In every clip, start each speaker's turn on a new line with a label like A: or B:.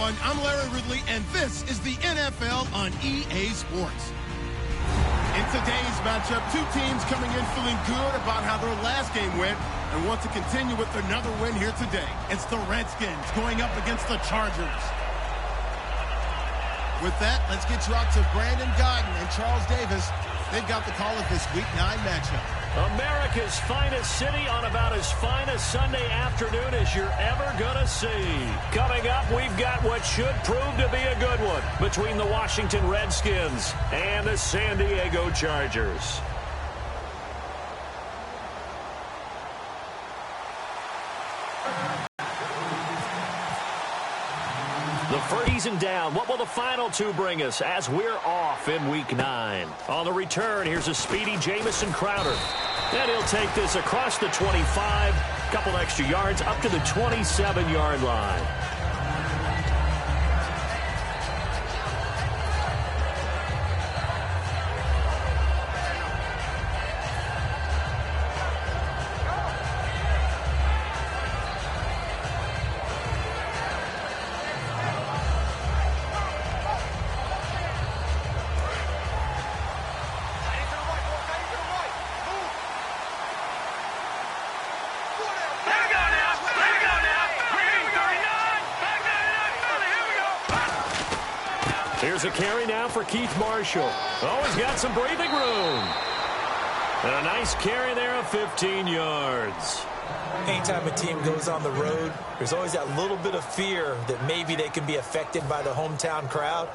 A: everyone. I'm Larry Ridley, and this is the NFL on EA Sports. In today's matchup, two teams coming in feeling good about how their last game went and want to continue with another win here today. It's the Redskins going up against the Chargers. With that, let's get you out to Brandon Guyton and Charles Davis. They've got the call of this Week 9 matchup.
B: America's finest city on about as fine a Sunday afternoon as you're ever going to see. Coming up, we've got what should prove to be a good one between the Washington Redskins and the San Diego Chargers. The first season down. What will the final two bring us as we're off in Week 9? On the return, here's a speedy Jamison Crowder. And he'll take this across the 25. Couple extra yards up to the 27-yard line. Here's a carry now for Keith Marshall. Oh, he's got some breathing room. And a nice carry there of 15 yards.
C: Anytime a team goes on the road, there's always that little bit of fear that maybe they can be affected by the hometown crowd.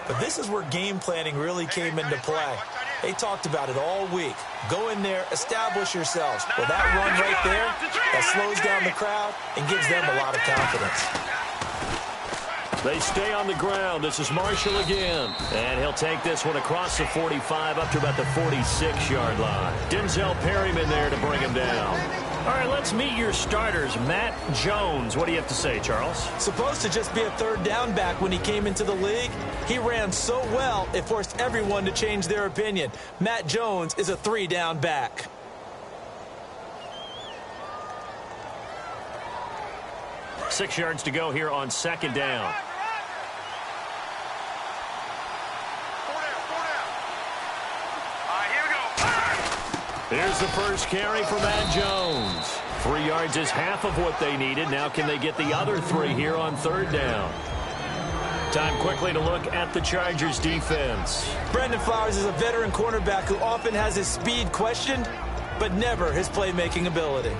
C: But this is where game planning really came into play. They talked about it all week. Go in there, establish yourselves. Well, that run right there, that slows down the crowd and gives them a lot of confidence.
B: They stay on the ground. This is Marshall again. And he'll take this one across the 45 up to about the 46-yard line. Denzel Perryman there to bring him down. All right, let's meet your starters. Matt Jones. What do you have to say, Charles?
C: Supposed to just be a third down back when he came into the league. He ran so well, it forced everyone to change their opinion. Matt Jones is a 3-down back.
B: Six yards to go here on second down. Here's the first carry for Matt Jones. 3 yards is half of what they needed. Now can they get the other 3 here on third down? Time quickly to look at the Chargers defense.
C: Brandon Flowers is a veteran cornerback who often has his speed questioned, but never his playmaking ability.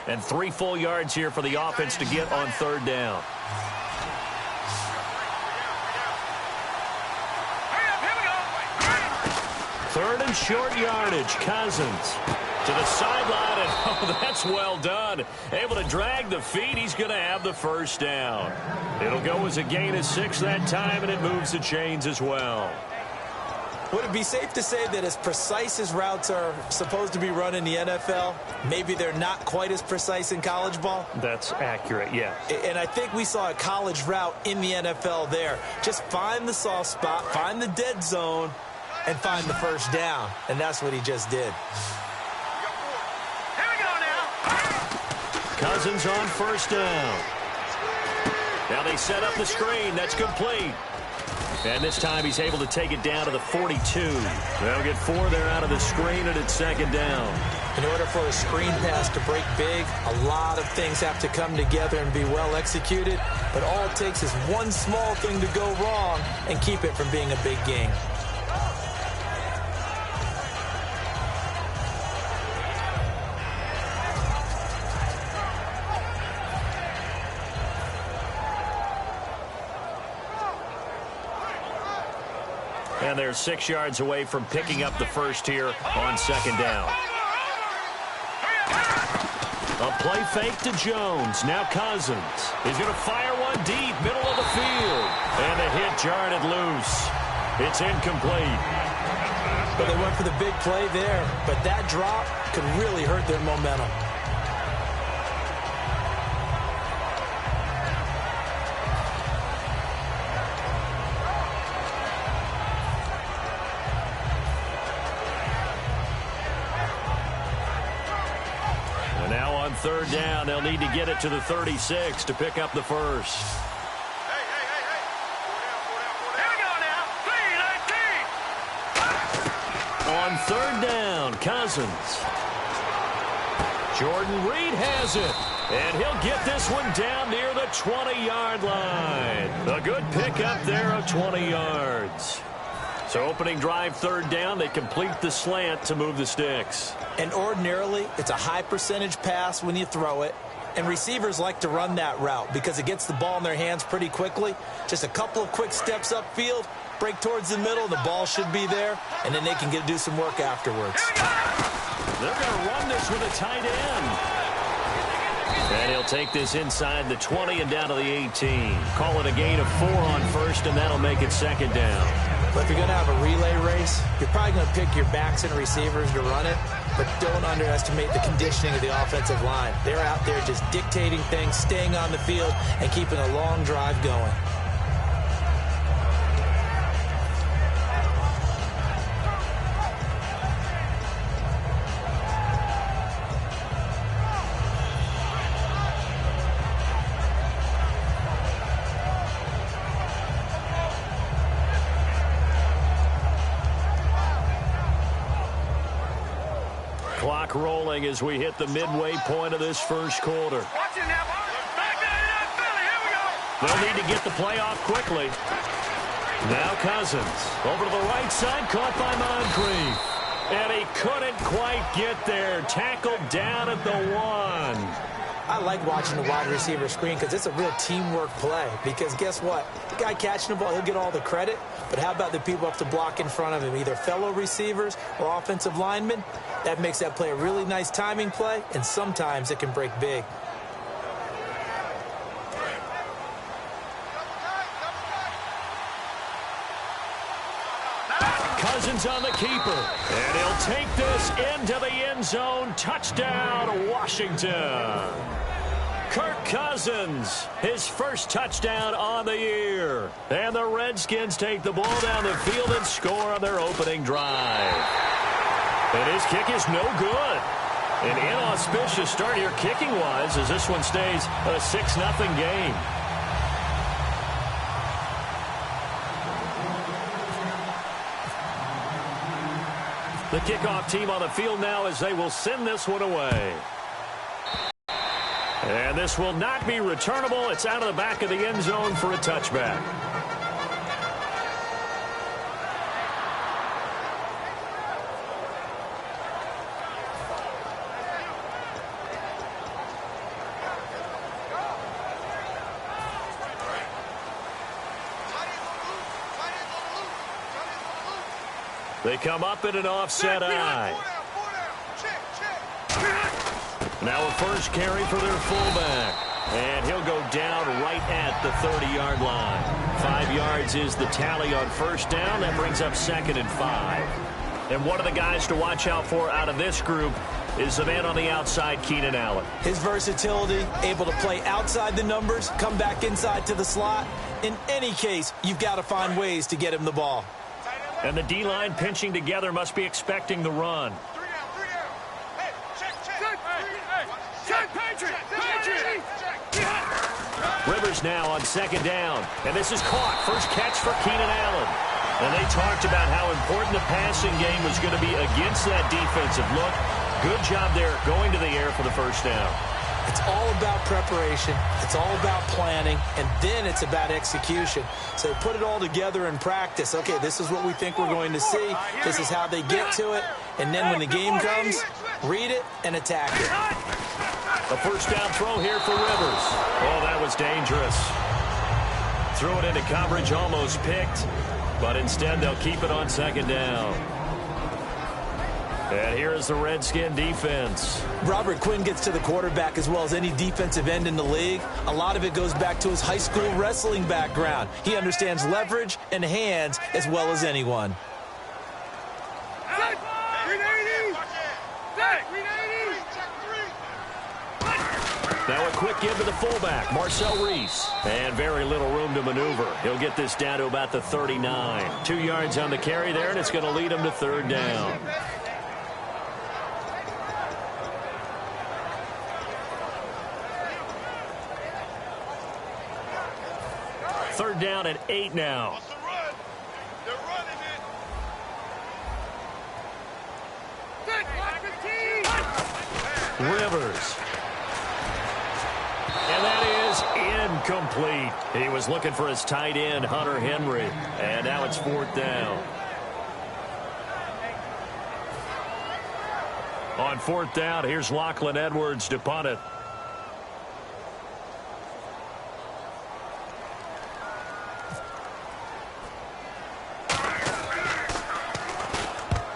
B: And 3 full yards here for the offense to get on third down. Third and short yardage. Cousins to the sideline, and oh, that's well done. Able to drag the feet. He's going to have the first down. It'll go as a gain of 6 that time, and it moves the chains as well.
C: Would it be safe to say that as precise as routes are supposed to be run in the NFL, maybe they're not quite as precise in college ball?
B: That's accurate, yeah.
C: And I think we saw a college route in the NFL there. Just find the soft spot, find the dead zone, and find the first down. And that's what he just did.
D: Here we go now.
B: Cousins on first down. Now they set up the screen. That's complete. And this time he's able to take it down to the 42. They'll get 4 there out of the screen, and it's second down.
C: In order for a screen pass to break big, a lot of things have to come together and be well executed. But all it takes is one small thing to go wrong and keep it from being a big gain.
B: And they're 6 yards away from picking up the first here on second down. A play fake to Jones. Now Cousins. He's going to fire one deep, middle of the field. And the hit jarred it loose. It's incomplete.
C: But they went for the big play there. But that drop could really hurt their momentum.
B: third down. They'll need to get it to the 36 to pick up the first. On third down, Cousins. Jordan Reed has it. And he'll get this one down near the 20-yard line. A good pickup there of 20 yards. So opening drive, third down, they complete the slant to move the sticks.
C: And ordinarily, it's a high percentage pass when you throw it. And receivers like to run that route because it gets the ball in their hands pretty quickly. Just a couple of quick steps upfield, break towards the middle, the ball should be there, and then they can do some work afterwards.
B: They're going to run this with a tight end. And he'll take this inside the 20 and down to the 18. Call it a gain of 4 on first, and that'll make it second down.
C: But if you're going to have a relay race, you're probably going to pick your backs and receivers to run it, but don't underestimate the conditioning of the offensive line. They're out there just dictating things, staying on the field, and keeping a long drive going.
B: Clock rolling as we hit the midway point of this first quarter. They'll need to get the play off quickly. Now Cousins over to the right side, caught by Moncrief. And he couldn't quite get there. Tackled down at the 1.
C: I like watching the wide receiver screen because it's a real teamwork play. Because guess what? The guy catching the ball, he'll get all the credit. But how about the people up to block in front of him, either fellow receivers or offensive linemen? That makes that play a really nice timing play, and sometimes it can break big.
B: Cousins on the keeper, and he'll take this into the end zone. Touchdown, Washington. Kirk Cousins, his first touchdown on the year. And the Redskins take the ball down the field and score on their opening drive. And his kick is no good. An inauspicious start here kicking-wise as this one stays a 6-0 game. The kickoff team on the field now as they will send this one away. And this will not be returnable. It's out of the back of the end zone for a touchback. They come up in an offset eye. Now a first carry for their fullback. And he'll go down right at the 30-yard line. 5 yards is the tally on first down. That brings up 2nd and 5. And one of the guys to watch out for out of this group is the man on the outside, Keenan Allen.
C: His versatility, able to play outside the numbers, come back inside to the slot. In any case, you've got to find ways to get him the ball.
B: And the D-line pinching together must be expecting the run. Rivers now on 2nd down. And this is caught. First catch for Keenan Allen. And they talked about how important the passing game was going to be against that defensive look. Good job there going to the air for the first down.
C: It's all about preparation. It's all about planning. And then it's about execution. So put it all together in practice. Okay, this is what we think we're going to see. This is how they get to it. And then when the game comes, read it and attack it.
B: A first down throw here for Rivers. Oh, that was dangerous. Threw it into coverage, almost picked. But instead, they'll keep it on 2nd down. And here is the Redskin defense.
C: Robert Quinn gets to the quarterback as well as any defensive end in the league. A lot of it goes back to his high school wrestling background. He understands leverage and hands as well as anyone.
B: Now a quick give to the fullback, Marcel Reese. And very little room to maneuver. He'll get this down to about the 39. 2 yards on the carry there, and it's going to lead him to 3rd down. down and 8 now.
D: What's the run? They're running it.
B: Rivers. And that is incomplete. He was looking for his tight end, Hunter Henry. And now it's 4th down. On 4th down, here's Lachlan Edwards to punt it.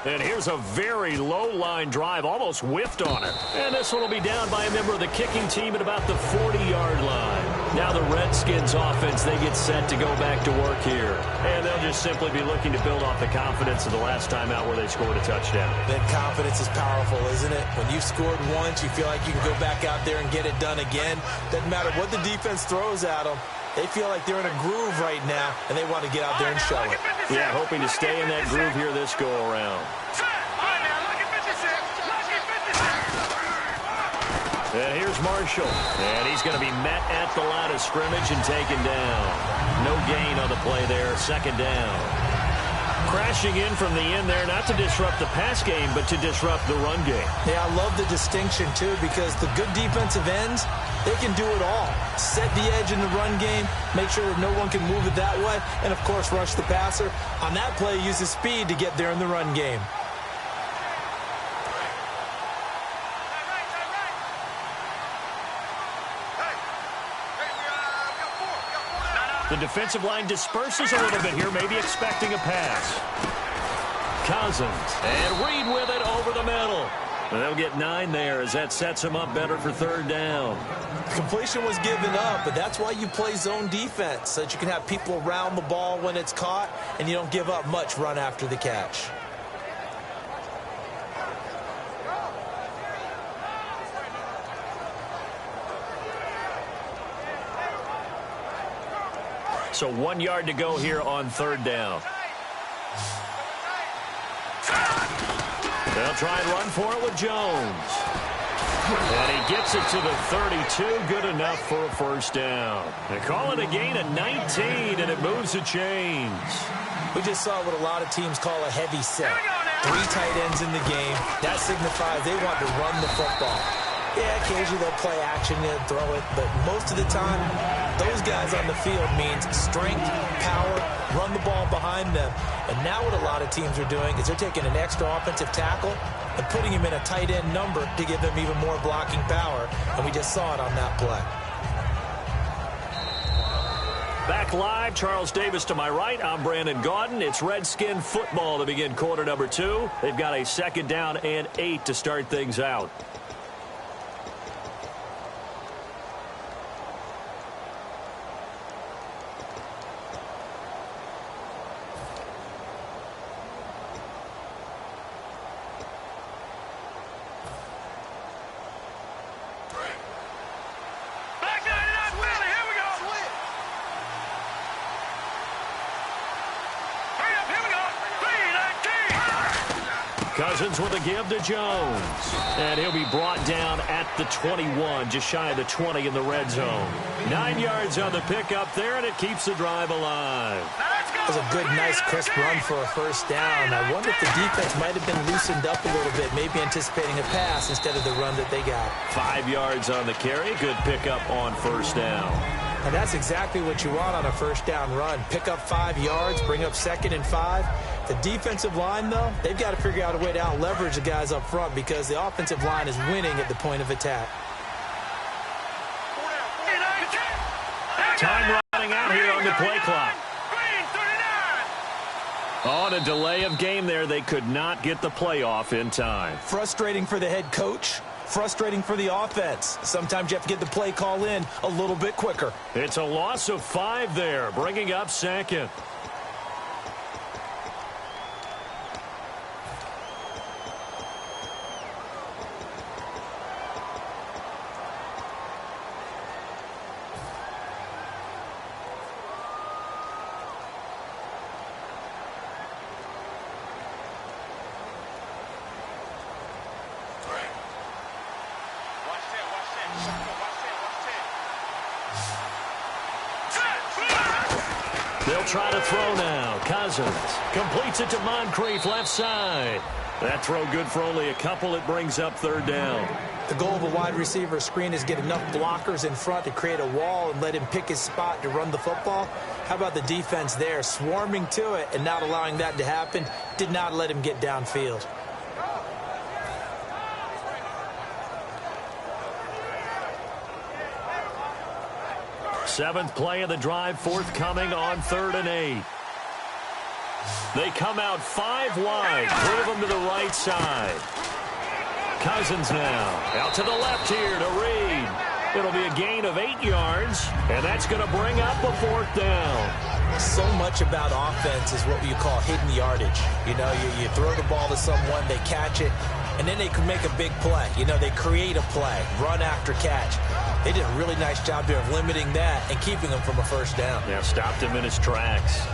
B: And here's a very low-line drive, almost whiffed on it. And this one will be down by a member of the kicking team at about the 40-yard line. Now the Redskins offense, they get set to go back to work here. And they'll just simply be looking to build off the confidence of the last time out where they scored a touchdown.
C: Then confidence is powerful, isn't it? When you've scored once, you feel like you can go back out there and get it done again. Doesn't matter what the defense throws at them. They feel like they're in a groove right now, and they want to get out there and show it.
B: Yeah, hoping to stay in that groove here this go-around. And here's Marshall. And he's going to be met at the line of scrimmage and taken down. No gain on the play there. 2nd down. Crashing in from the end there, not to disrupt the pass game, but to disrupt the run game.
C: Yeah, I love the distinction, too, because the good defensive ends, they can do it all. Set the edge in the run game, make sure that no one can move it that way, and, of course, rush the passer. On that play, use his speed to get there in the run game.
B: The defensive line disperses a little bit here, maybe expecting a pass. Cousins, and Reed with it over the middle. And they'll get 9 there as that sets them up better for 3rd down.
C: Completion was given up, but that's why you play zone defense, so that you can have people around the ball when it's caught, and you don't give up much run after the catch.
B: So 1 yard to go here on 3rd down. They'll try and run for it with Jones. And he gets it to the 32. Good enough for a 1st down. They call it a gain of 19, and it moves the chains.
C: We just saw what a lot of teams call a heavy set. 3 tight ends in the game. That signifies they want to run the football. Yeah, occasionally they'll play action and throw it, but most of the time, those guys on the field means strength, power, run the ball behind them. And now what a lot of teams are doing is they're taking an extra offensive tackle and putting him in a tight end number to give them even more blocking power, and we just saw it on that play.
B: Back live, Charles Davis to my right. I'm Brandon Gaudin. It's Redskin football to begin quarter number 2. They've got a 2nd down and 8 to start things out. Cousins with a give to Jones. And he'll be brought down at the 21, just shy of the 20 in the red zone. 9 yards on the pickup there, and it keeps the drive alive.
C: That was a good, nice, crisp run for a 1st down. I wonder if the defense might have been loosened up a little bit, maybe anticipating a pass instead of the run that they got. 5
B: yards on the carry. Good pickup on 1st down.
C: And that's exactly what you want on a 1st down run. Pick up 5 yards, bring up 2nd and 5. The defensive line, though, they've got to figure out a way to out-leverage the guys up front because the offensive line is winning at the point of attack.
B: Time running out here on the play clock. On a delay of game there, they could not get the play off in time.
C: Frustrating for the head coach. Frustrating for the offense. Sometimes you have to get the play call in a little bit quicker.
B: It's a loss of 5 there, bringing up 2nd. try to throw now. Cousins completes it to Moncrief, left side. That throw good for only a couple. It brings up third down.
C: The goal of a wide receiver screen is get enough blockers in front to create a wall and let him pick his spot to run the football. How about the defense there, swarming to it and not allowing that to happen? Did not let him get downfield.
B: Seventh play of the drive, forthcoming on 3rd and 8. They come out 5 wide, 3 of them to the right side. Cousins now out to the left here to Reed. It'll be a gain of 8 yards, and that's going to bring up a 4th down.
C: So much about offense is what you call hidden yardage. You know, you throw the ball to someone, they catch it, and then they can make a big play. You know, they create a play, run after catch. They did a really nice job there of limiting that and keeping him from a 1st down.
B: Yeah, stopped him in his tracks.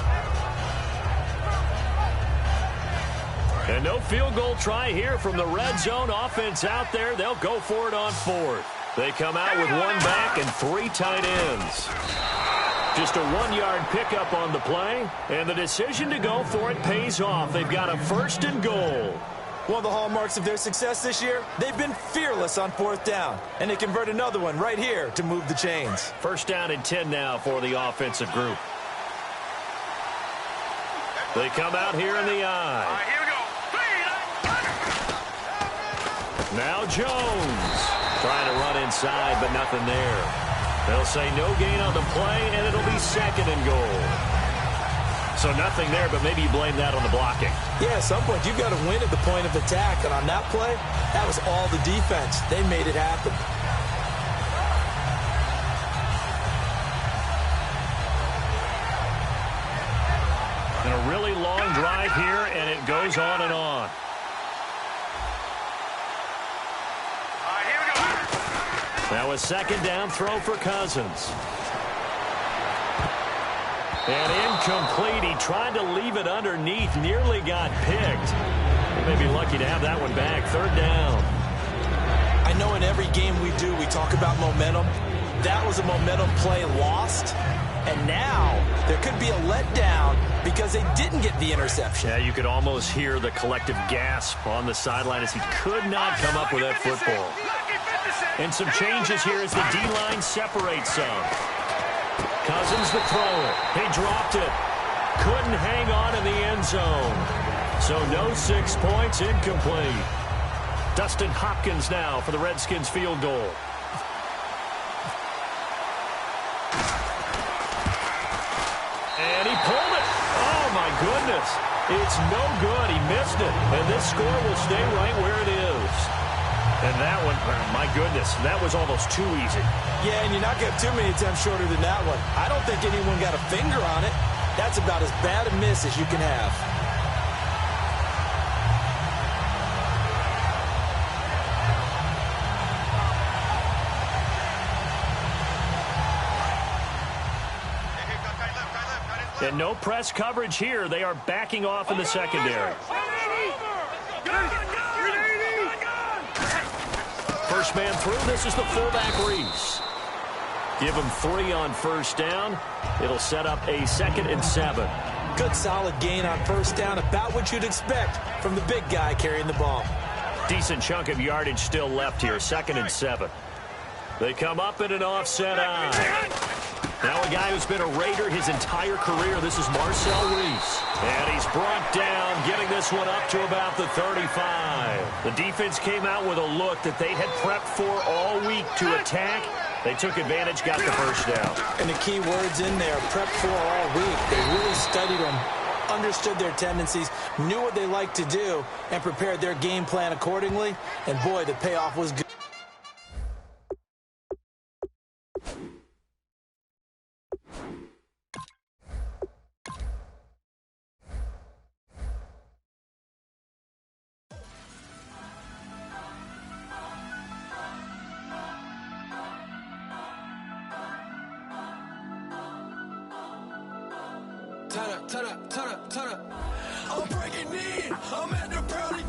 B: And no field goal try here from the red zone. Offense out there. They'll go for it on 4th. They come out with 1 back and 3 tight ends. Just a 1-yard pickup on the play, and the decision to go for it pays off. They've got a 1st and goal.
C: One of the hallmarks of their success this year, they've been fearless on 4th down, and they convert another one right here to move the chains.
B: 1st down and 10 now for the offensive group. They come out here in the eye.
D: Here we go.
B: Now Jones trying to run inside, but nothing there. They'll say no gain on the play, and it'll be 2nd and goal. So nothing there, but maybe you blame that on the blocking.
C: Yeah, at some point you've got to win at the point of attack, and on that play, that was all the defense. They made it happen.
B: And a really long drive here, and it goes on and on.
D: Here we go.
B: Now a 2nd down throw for Cousins. And incomplete. He tried to leave it underneath, nearly got picked. He may be lucky to have that one back. 3rd down.
C: I know in every game we do, we talk about momentum. That was a momentum play lost. And now there could be a letdown because they didn't get the interception.
B: Yeah, you could almost hear the collective gasp on the sideline as he could not come up with that football. And some changes here as the D-line separates some. Cousins the thrower. He dropped it. Couldn't hang on in the end zone. So no 6 points, incomplete. Dustin Hopkins now for the Redskins field goal. And he pulled it. Oh, my goodness. It's no good. He missed it. And this score will stay right where it is. And that one, my goodness, that was almost too easy.
C: Yeah, and you're not going to have too many attempts shorter than that one. I don't think anyone got a finger on it. That's about as bad a miss as you can have.
B: And no press coverage here. They are backing off in the secondary. First man through. This is the fullback, Reese. Give him 3 on 1st down. It'll set up a 2nd and 7.
C: Good solid gain on 1st down, about what you'd expect from the big guy carrying the ball.
B: Decent chunk of yardage still left here. 2nd and 7. They come up in an offset eye. Now a guy who's been a Raider his entire career. This is Marcel Reese. And he's brought down, getting this one up to about the 35. The defense came out with a look that they had prepped for all week to attack. They took advantage, got the 1st down.
C: And the key words in there, prepped for all week. They really studied them, understood their tendencies, knew what they liked to do, and prepared their game plan accordingly. And boy, the payoff was good.
E: Turn up. I'm breaking in. I'm at the pearly